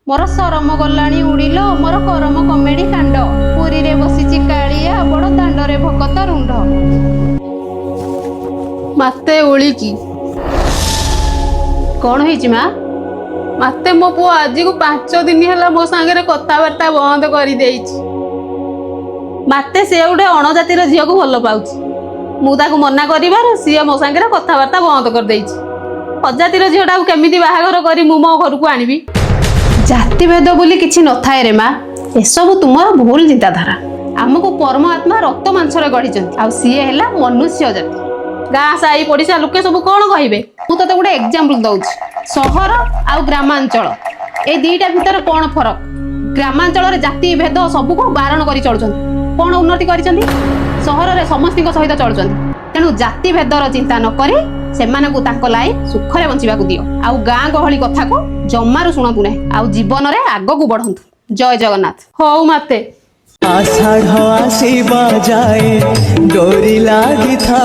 मोर सरम गलाणी उड़िल मोर करम कमेडी कांड पुरी रे बसिची कालिया बड़ दांडरे भकत रुंड मते ओली की कौन है माँ मते मो पु आज को 5 दिन है मो सांगे कथबार्ता बंद कर मते से गोटे अणजातिर झील को भल पाऊँ मुझे मना कर सी मो सांगे कथबार्ता बंद कर अजातिर झीटा केमी बाहागर कर मो घर को आनबी जातिभेद बोली किसी न थाए रे माँ एसबू तुमर भूल चिंताधारा आमको परमात्मा रक्त मांसरे गढ़ी सीए है मनुष्य जाति गाँ साई पड़िशा लोके सब कौन कहे मुझे गोटे एग्जांपल दउछि सहर आ ग्रामांचल ए दीटा भितर कौन फरक ग्रामांचल रे जाति भेद सब को बारण कर चलुछंती कौन उन्नति करिसंती सहर रे समस्ती सहित चलुछंती तेणु जाति भेदर चिंता न करी सेमाने को ताको लाई सुखरे बंचिबा को दियो आउ गाँ गहली कथा को जम्मारू शुणतु ना आउ जीवन रे आग को बढ़ंतु जय जगन्नाथ हौ माते आषाढ़ आसीबा जाए डोरी लागी था।